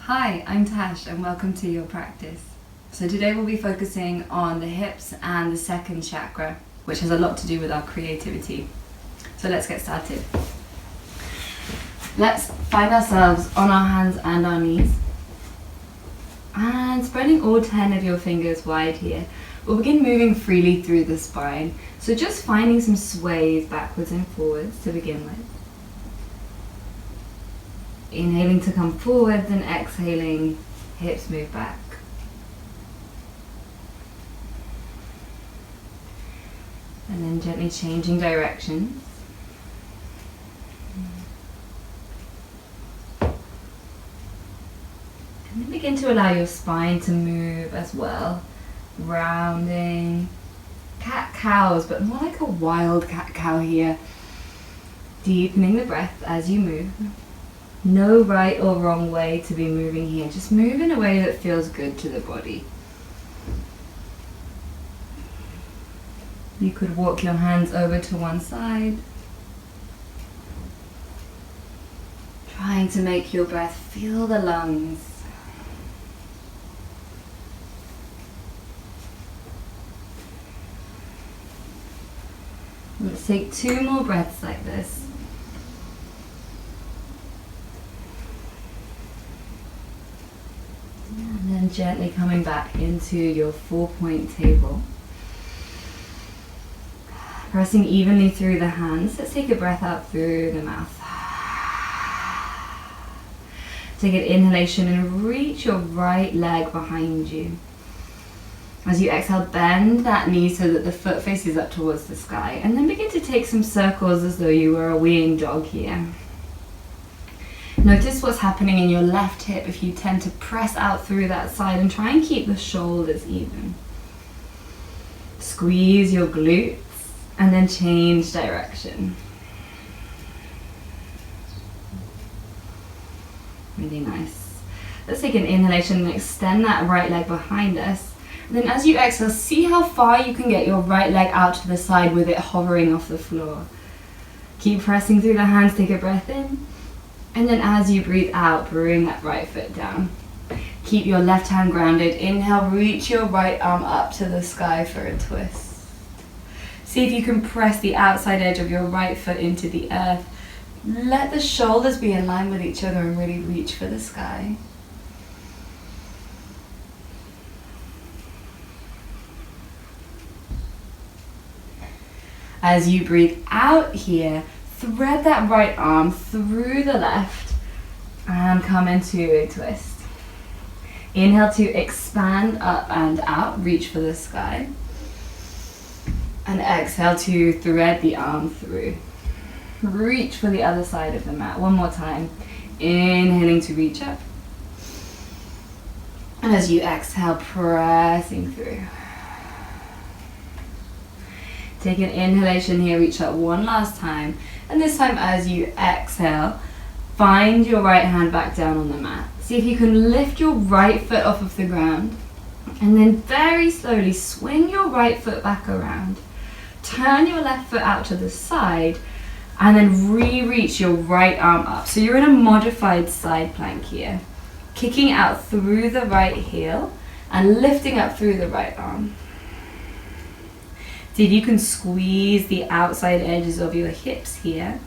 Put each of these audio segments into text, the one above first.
Hi, I'm Tash and welcome to your practice. So today we'll be focusing on the hips and the second chakra, which has a lot to do with our creativity. So let's get started. Let's find ourselves on our hands and our knees. And spreading all 10 of your fingers wide here, we'll begin moving freely through the spine. So just finding some sways backwards and forwards to begin with. Inhaling to come forwards and exhaling, hips move back. And then gently changing directions. And then begin to allow your spine to move as well. Rounding. Cat-cows, but more like a wild cat-cow here. Deepening the breath as you move. No right or wrong way to be moving here. Just move in a way that feels good to the body. You could walk your hands over to one side. Trying to make your breath feel the lungs. Let's take 2 more breaths like this. And then gently coming back into your 4-point table. Pressing evenly through the hands. Let's take a breath out through the mouth. Take an inhalation and reach your right leg behind you. As you exhale, bend that knee so that the foot faces up towards the sky. And then begin to take some circles as though you were a weeing dog here. Notice what's happening in your left hip if you tend to press out through that side, and try and keep the shoulders even. Squeeze your glutes and then change direction. Really nice. Let's take an inhalation and extend that right leg behind us. And then as you exhale, see how far you can get your right leg out to the side with it hovering off the floor. Keep pressing through the hands, take a breath in. And then as you breathe out, bring that right foot down. Keep your left hand grounded. Inhale, reach your right arm up to the sky for a twist. See if you can press the outside edge of your right foot into the earth. Let the shoulders be in line with each other and really reach for the sky. As you breathe out here, thread that right arm through the left and come into a twist. Inhale to expand up and out, reach for the sky. And exhale to thread the arm through. Reach for the other side of the mat. One more time. Inhaling to reach up. And as you exhale, pressing through. Take an inhalation here, reach up one last time. And this time as you exhale, find your right hand back down on the mat. See if you can lift your right foot off of the ground. And then very slowly swing your right foot back around. Turn your left foot out to the side. And then re-reach your right arm up. So you're in a modified side plank here. Kicking out through the right heel and lifting up through the right arm. See if you can squeeze the outside edges of your hips here.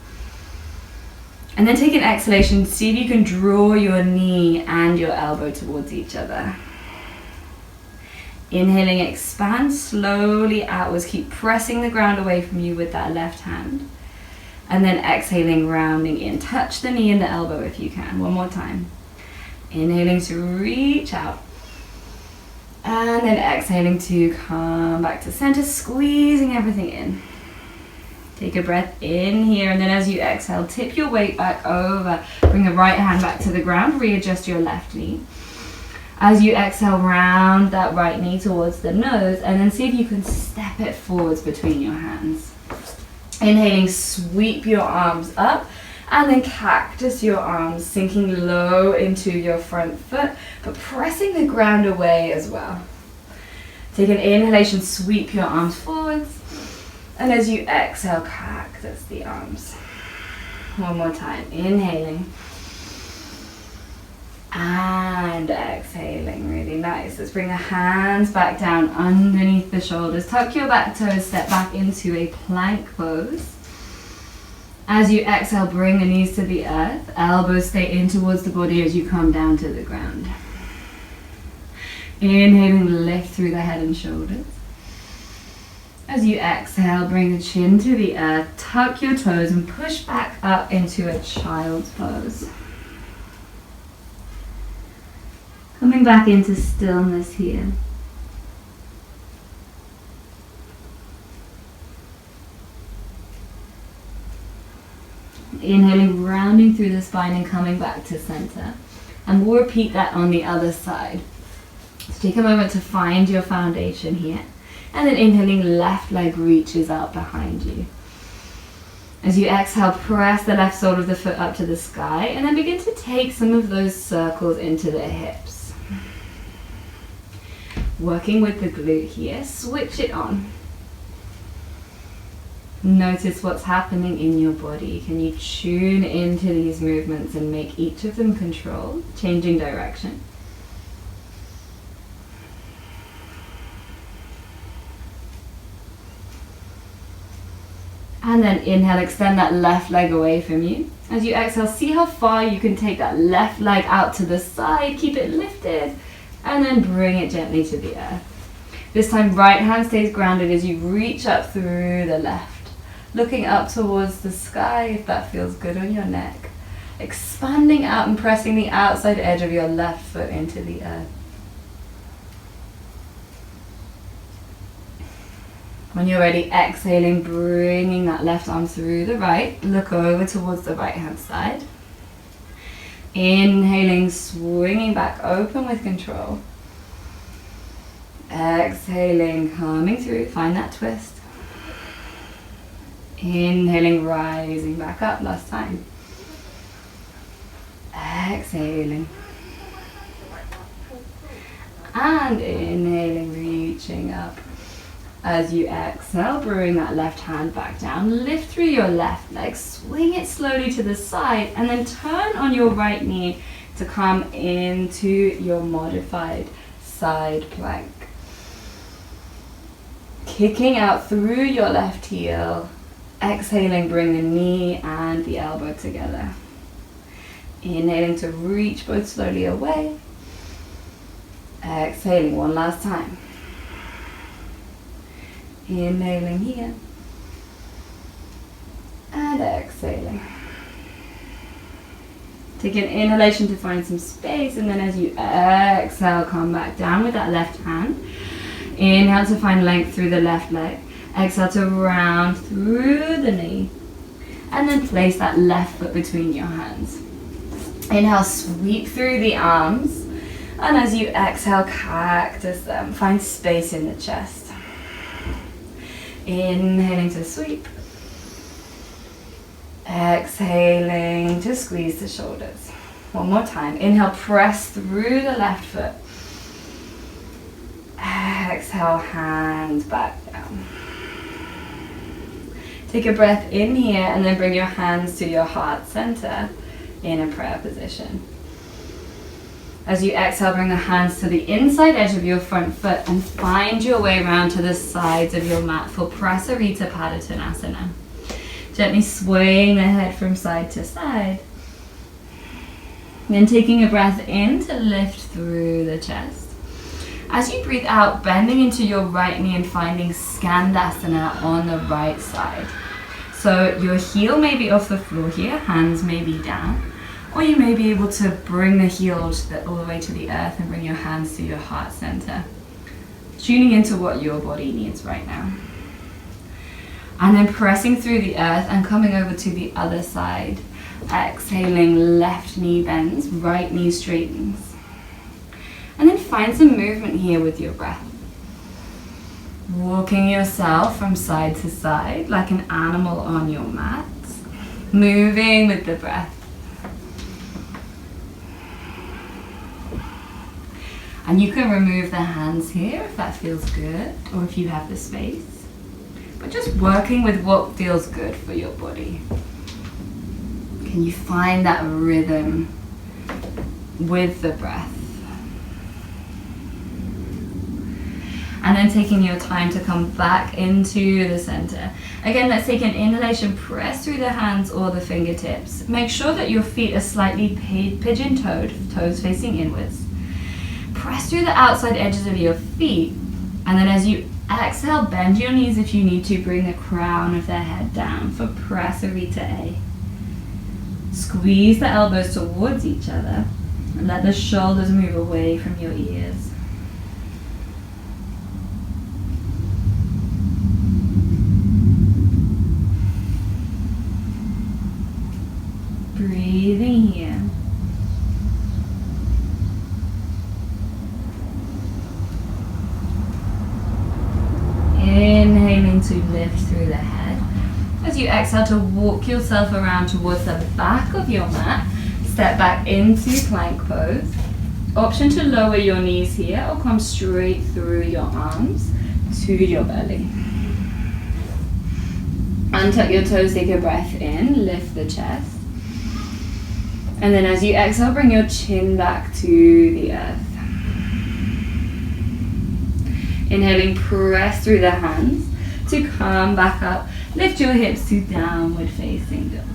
And then take an exhalation. See if you can draw your knee and your elbow towards each other. Inhaling, expand slowly outwards. Keep pressing the ground away from you with that left hand. And then exhaling, rounding in. Touch the knee and the elbow if you can. One more time. Inhaling to reach out. And then exhaling to come back to center, squeezing everything in. Take a breath in here, and then as you exhale, tip your weight back over. Bring the right hand back to the ground, readjust your left knee. As you exhale, round that right knee towards the nose, and then see if you can step it forwards between your hands. Inhaling, sweep your arms up. And then cactus your arms, sinking low into your front foot, but pressing the ground away as well. Take an inhalation, sweep your arms forwards. And as you exhale, cactus the arms. One more time, inhaling. And exhaling, really nice. Let's bring the hands back down underneath the shoulders. Tuck your back toes, step back into a plank pose. As you exhale, bring the knees to the earth. Elbows stay in towards the body as you come down to the ground. Inhaling, lift through the head and shoulders. As you exhale, bring the chin to the earth. Tuck your toes and push back up into a child's pose. Coming back into stillness here. Inhaling, rounding through the spine and coming back to center. And we'll repeat that on the other side. So take a moment to find your foundation here. And then inhaling, left leg reaches out behind you. As you exhale, press the left sole of the foot up to the sky. And then begin to take some of those circles into the hips. Working with the glute here, switch it on. Notice what's happening in your body. Can you tune into these movements and make each of them controlled, changing direction? And then inhale, extend that left leg away from you. As you exhale, see how far you can take that left leg out to the side, keep it lifted, and then bring it gently to the earth. This time, right hand stays grounded as you reach up through the left. Looking up towards the sky if that feels good on your neck. Expanding out and pressing the outside edge of your left foot into the earth. When you're ready, exhaling, bringing that left arm through the right. Look over towards the right hand side. Inhaling, swinging back open with control. Exhaling, coming through, find that twist. Inhaling, rising back up, last time. Exhaling. And inhaling, reaching up. As you exhale, bring that left hand back down, lift through your left leg, swing it slowly to the side, and then turn on your right knee to come into your modified side plank. Kicking out through your left heel, exhaling, bring the knee and the elbow together. Inhaling to reach both slowly away. Exhaling one last time. Inhaling here. And exhaling. Take an inhalation to find some space, and then as you exhale, come back down with that left hand. Inhale to find length through the left leg. Exhale to round through the knee. And then place that left foot between your hands. Inhale, sweep through the arms. And as you exhale, cactus them. Find space in the chest. Inhaling to sweep. Exhaling to squeeze the shoulders. One more time. Inhale, press through the left foot. Exhale, hands back down. Take a breath in here and then bring your hands to your heart center in a prayer position. As you exhale, bring the hands to the inside edge of your front foot and find your way around to the sides of your mat for Prasarita Padottanasana. Gently swaying the head from side to side. Then taking a breath in to lift through the chest. As you breathe out, bending into your right knee and finding Skandasana on the right side. So your heel may be off the floor here, hands may be down. Or you may be able to bring the heel all the way to the earth and bring your hands to your heart center. Tuning into what your body needs right now. And then pressing through the earth and coming over to the other side. Exhaling, left knee bends, right knee straightens. And then find some movement here with your breath. Walking yourself from side to side like an animal on your mat. Moving with the breath. And you can remove the hands here if that feels good, or if you have the space. But just working with what feels good for your body. Can you find that rhythm with the breath. And then taking your time to come back into the center. Again, let's take an inhalation, press through the hands or the fingertips. Make sure that your feet are slightly pigeon-toed, toes facing inwards. Press through the outside edges of your feet. And then as you exhale, bend your knees if you need to. Bring the crown of the head down for Prasarita A. Squeeze the elbows towards each other. And let the shoulders move away from your ears. Breathing here. Inhaling to lift through the head. As you exhale to walk yourself around towards the back of your mat, step back into plank pose. Option to lower your knees here or come straight through your arms to your belly. Untuck your toes, take a breath in, lift the chest. And then as you exhale, bring your chin back to the earth. Inhaling, press through the hands to come back up. Lift your hips to downward facing dog.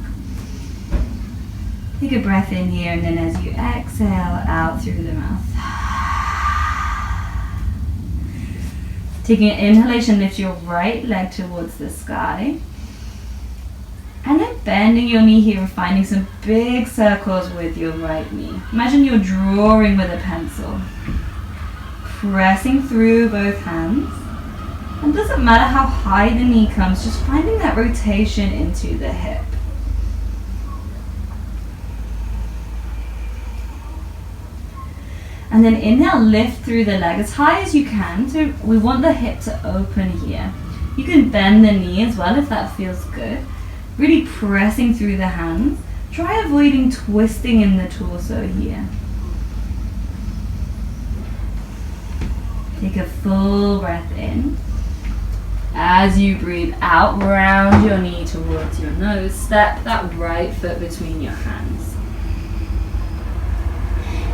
Take a breath in here, and then as you exhale, out through the mouth. Taking an inhalation, lift your right leg towards the sky. And then bending your knee here and finding some big circles with your right knee. Imagine you're drawing with a pencil. Pressing through both hands. And it doesn't matter how high the knee comes, just finding that rotation into the hip. And then inhale, lift through the leg as high as you can. So we want the hip to open here. You can bend the knee as well if that feels good. Really pressing through the hands. Try avoiding twisting in the torso here. Take a full breath in. As you breathe out, round your knee towards your nose. Step that right foot between your hands.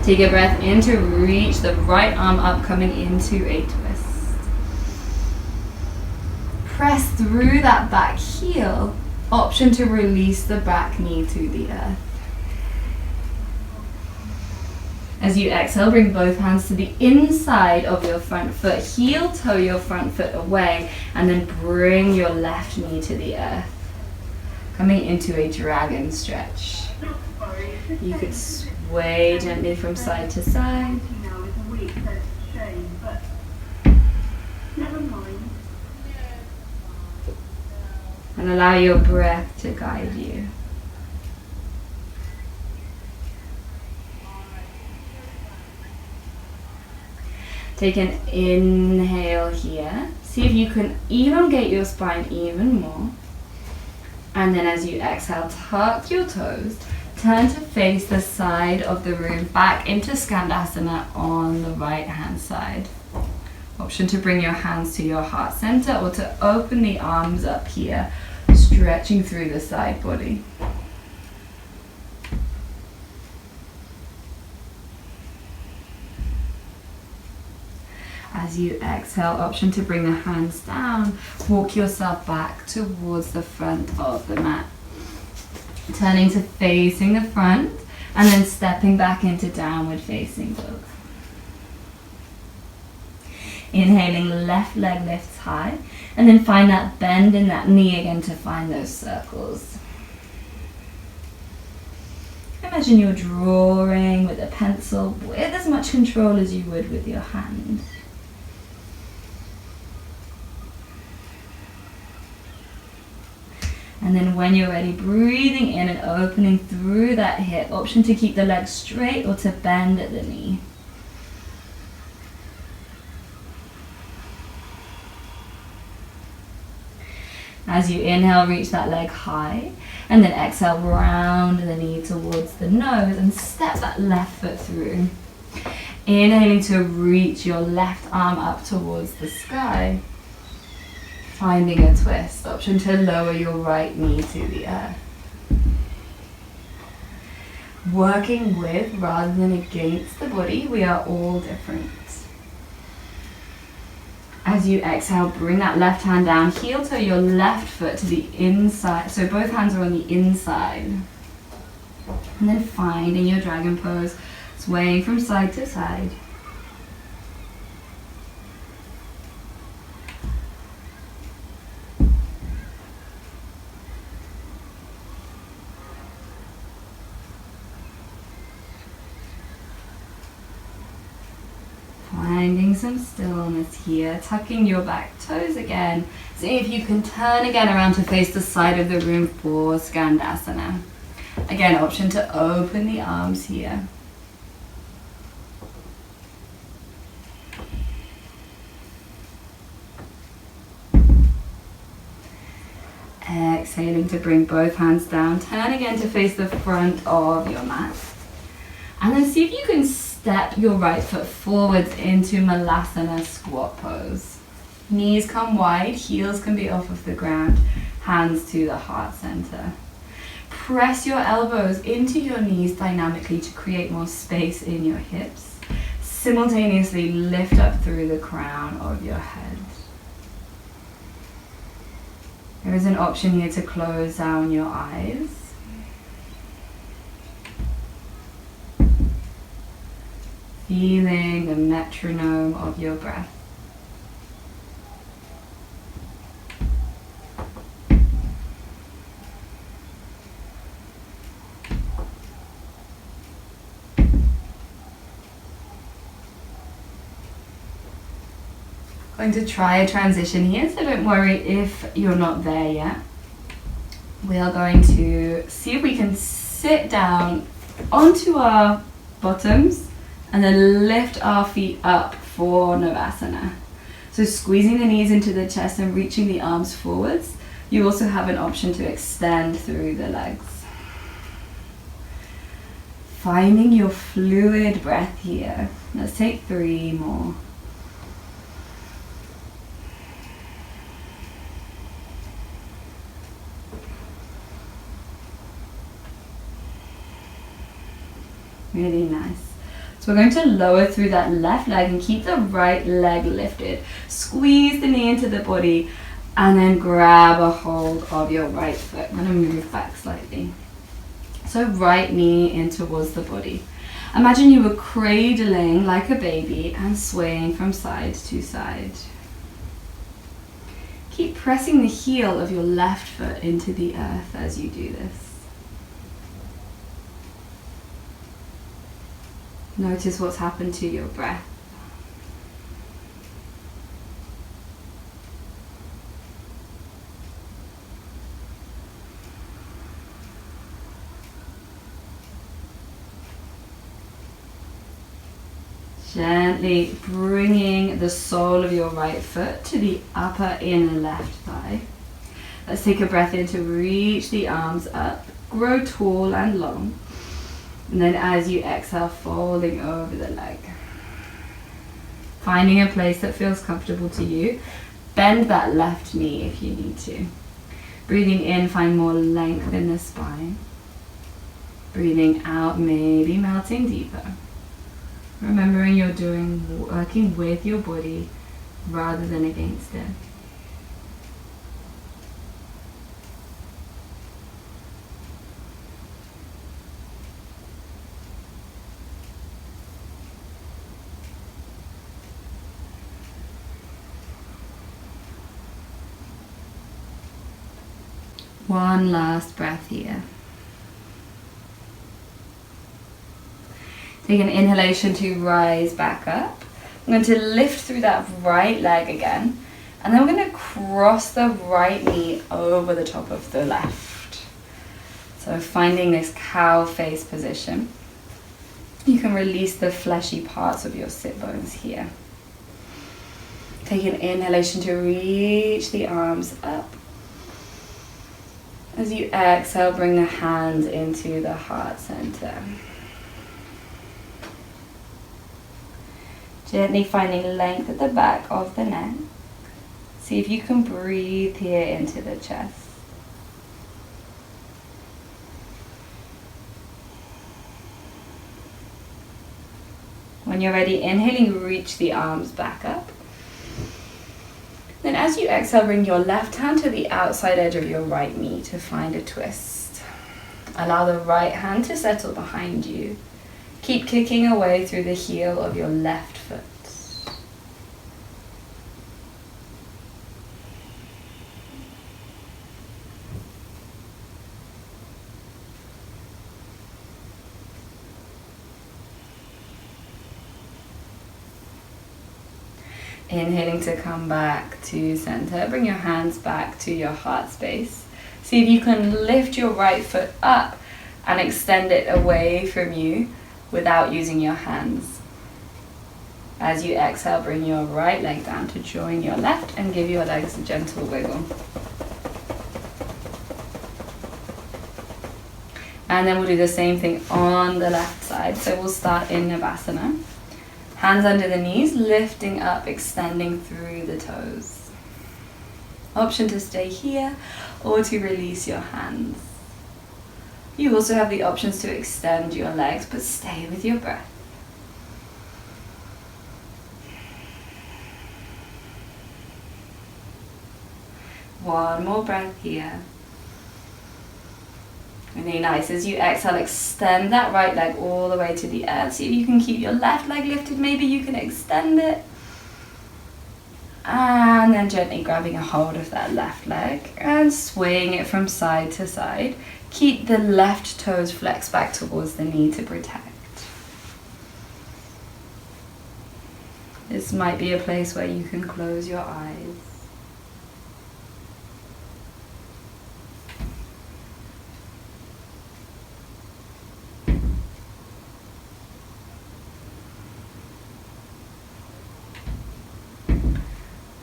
Take a breath in to reach the right arm up, coming into a twist. Press through that back heel. Option to release the back knee to the earth. As you exhale, bring both hands to the inside of your front foot. Heel toe your front foot away, and then bring your left knee to the earth. Coming into a dragon stretch. You could sway gently from side to side. And allow your breath to guide you. Take an inhale here. See if you can elongate your spine even more. And then as you exhale, tuck your toes. Turn to face the side of the room, back into Skandasana on the right hand side. Option to bring your hands to your heart center or to open the arms up here, stretching through the side body. As you exhale, option to bring the hands down, walk yourself back towards the front of the mat. Turning to facing the front and then stepping back into downward facing dog. Inhaling, left leg lifts high, and then find that bend in that knee again to find those circles. Imagine you're drawing with a pencil with as much control as you would with your hand. And then when you're ready, breathing in and opening through that hip. Option to keep the leg straight or to bend at the knee. As you inhale, reach that leg high, and then exhale, round the knee towards the nose and step that left foot through. Inhaling to reach your left arm up towards the sky. Finding a twist. Option to lower your right knee to the earth. working with rather than against the body. We are all different. As you exhale, bring that left hand down, heel toe your left foot to the inside, so both hands are on the inside. And then finding your dragon pose, swaying from side to side. Finding some stillness here, tucking your back toes again. See if you can turn again around to face the side of the room for Skandasana. Again, option to open the arms here. Exhaling to bring both hands down. Turn again to face the front of your mat. And then see if you can step your right foot forwards into Malasana squat pose. Knees come wide, heels can be off of the ground, hands to the heart center. Press your elbows into your knees dynamically to create more space in your hips. Simultaneously lift up through the crown of your head. There is an option here to close down your eyes. Feeling the metronome of your breath. Going to try a transition here, so don't worry if you're not there yet. We are going to see if we can sit down onto our bottoms and then lift our feet up for Navasana. So squeezing the knees into the chest and reaching the arms forwards. You also have an option to extend through the legs. Finding your fluid breath here. Let's take 3 more. Really nice. So we're going to lower through that left leg and keep the right leg lifted. Squeeze the knee into the body and then grab a hold of your right foot. I'm going to move back slightly. So right knee in towards the body. Imagine you were cradling like a baby and swaying from side to side. Keep pressing the heel of your left foot into the earth as you do this. Notice what's happened to your breath. Gently bringing the sole of your right foot to the upper inner left thigh. Let's take a breath in to reach the arms up, grow tall and long. And then as you exhale, folding over the leg. Finding a place that feels comfortable to you. Bend that left knee if you need to. Breathing in, find more length in the spine. Breathing out, maybe melting deeper. Remembering you're working with your body rather than against it. One last breath here. Take an inhalation to rise back up. I'm going to lift through that right leg again. And then we're going to cross the right knee over the top of the left. So finding this cow face position. You can release the fleshy parts of your sit bones here. Take an inhalation to reach the arms up. As you exhale, bring the hands into the heart center. Gently finding length at the back of the neck. See if you can breathe here into the chest. When you're ready, inhaling, reach the arms back up. Then as you exhale, bring your left hand to the outside edge of your right knee to find a twist. Allow the right hand to settle behind you. Keep kicking away through the heel of your left foot. Inhaling to come back to center. Bring your hands back to your heart space. See if you can lift your right foot up and extend it away from you without using your hands. As you exhale, bring your right leg down to join your left and give your legs a gentle wiggle. And then we'll do the same thing on the left side. So we'll start in Navasana. Hands under the knees, lifting up, extending through the toes. Option to stay here or to release your hands. You also have the options to extend your legs, but stay with your breath. One more breath here. Really nice. As you exhale, extend that right leg all the way to the earth. See if you can keep your left leg lifted. Maybe you can extend it. And then gently grabbing a hold of that left leg and swaying it from side to side. Keep the left toes flexed back towards the knee to protect. This might be a place where you can close your eyes.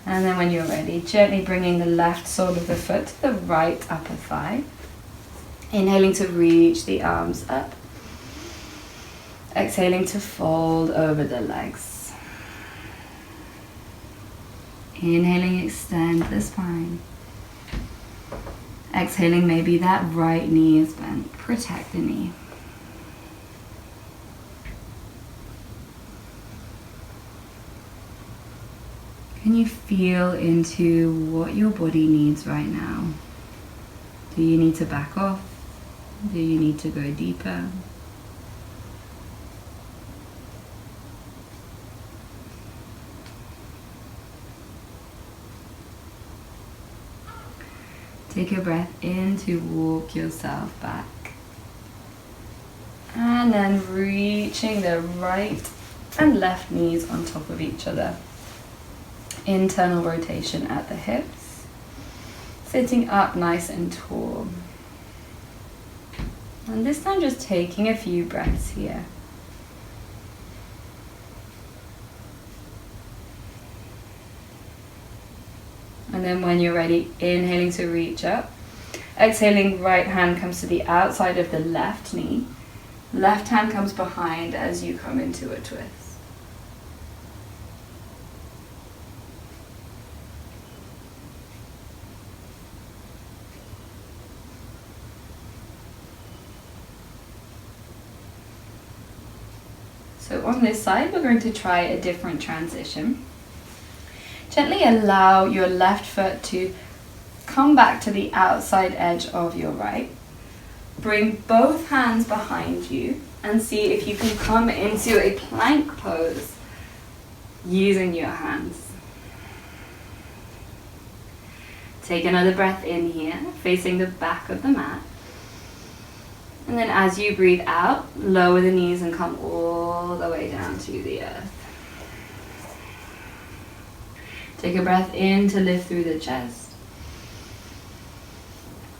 And then when you're ready, gently bringing the left sole of the foot to the right upper thigh. Inhaling to reach the arms up. Exhaling to fold over the legs. Inhaling, extend the spine. Exhaling, maybe that right knee is bent. Protect the knee. Can you feel into what your body needs right now? Do you need to back off? Do you need to go deeper? Take a breath in to walk yourself back. And then reaching the right and left knees on top of each other. Internal rotation at the hips. Sitting up nice and tall. And this time just taking a few breaths here. And then when you're ready, inhaling to reach up. Exhaling, right hand comes to the outside of the left knee. Left hand comes behind as you come into a twist. So on this side, we're going to try a different transition. Gently allow your left foot to come back to the outside edge of your right. Bring both hands behind you and see if you can come into a plank pose using your hands. Take another breath in here, facing the back of the mat. And then as you breathe out, lower the knees and come all the way down to the earth. Take a breath in to lift through the chest.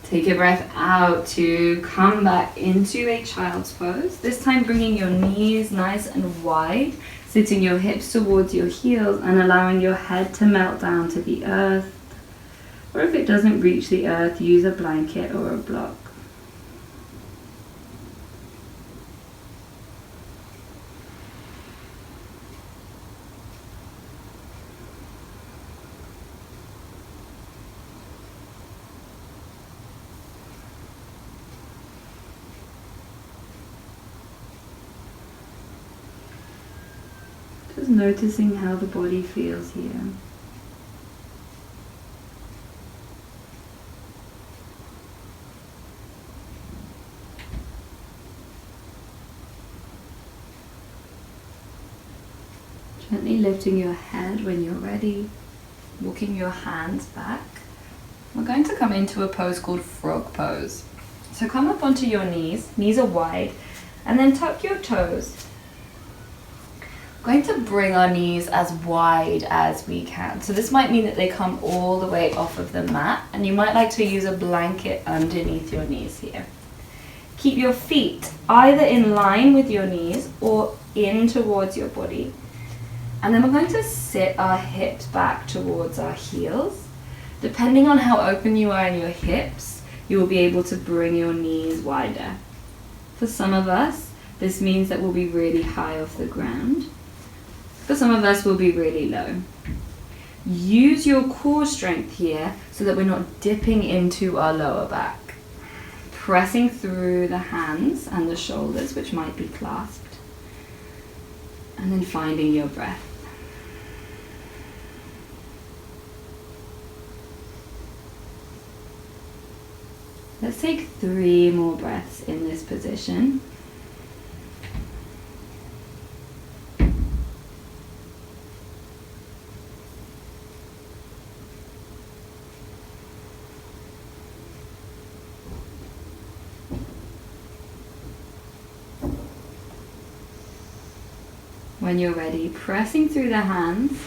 Take a breath out to come back into a child's pose. This time bringing your knees nice and wide, sitting your hips towards your heels and allowing your head to melt down to the earth. Or if it doesn't reach the earth, use a blanket or a block. Just noticing how the body feels here. Gently lifting your head when you're ready, walking your hands back. We're going to come into a pose called frog pose. So come up onto your knees are wide, and then tuck your toes. We're going to bring our knees as wide as we can. So this might mean that they come all the way off of the mat, and you might like to use a blanket underneath your knees here. Keep your feet either in line with your knees or in towards your body. And then we're going to sit our hips back towards our heels. Depending on how open you are in your hips, you will be able to bring your knees wider. For some of us, this means that we'll be really high off the ground. For some of us, we'll be really low. Use your core strength here so that we're not dipping into our lower back. Pressing through the hands and the shoulders, which might be clasped. And then finding your breath. Let's take 3 more breaths in this position. When you're ready, pressing through the hands,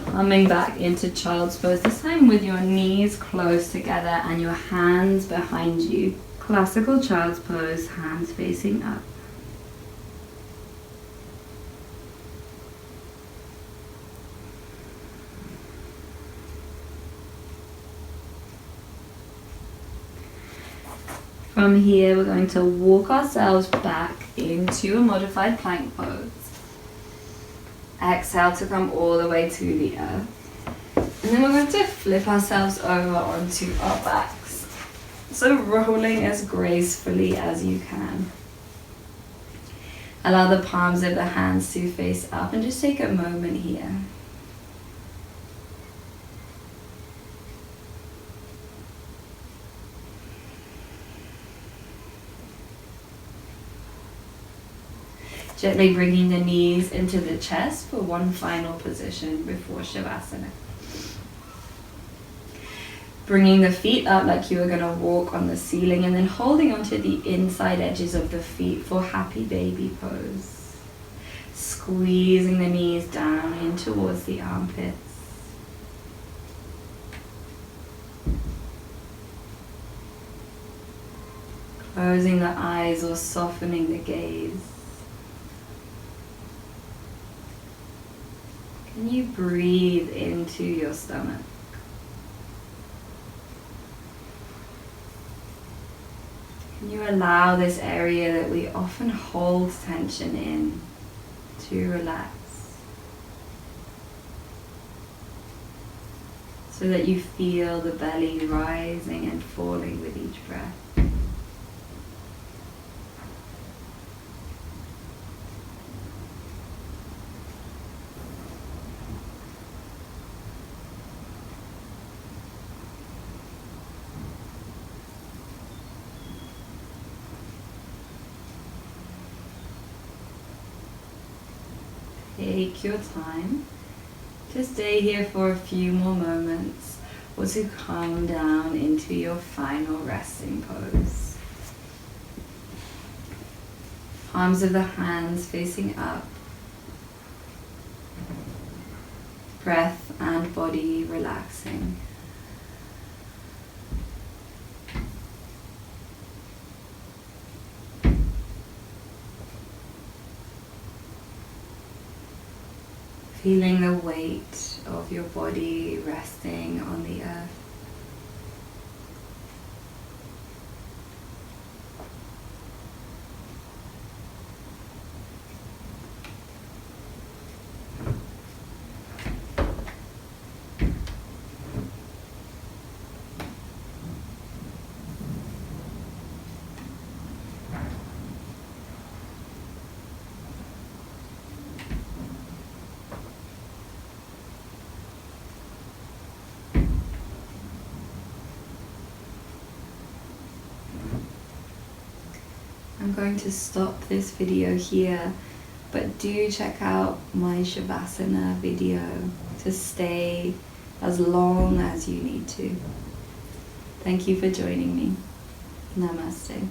coming back into child's pose, this time with your knees close together and your hands behind you. Classical child's pose, hands facing up. From here, we're going to walk ourselves back into a modified plank pose. Exhale to come all the way to the earth. And then we're going to flip ourselves over onto our backs. So rolling as gracefully as you can. Allow the palms of the hands to face up and just take a moment here. Gently bringing the knees into the chest for one final position before Shavasana. Bringing the feet up like you are going to walk on the ceiling and then holding onto the inside edges of the feet for happy baby pose. Squeezing the knees down in towards the armpits. Closing the eyes or softening the gaze. Can you breathe into your stomach? Can you allow this area that we often hold tension in to relax? So that you feel the belly rising and falling with each breath. Take your time to stay here for a few more moments or to come down into your final resting pose. Palms of the hands facing up. Breath and body relaxing. Feeling the weight of your body resting on the earth. I'm going to stop this video here, but do check out my Shavasana video to stay as long as you need to. Thank you for joining me. Namaste.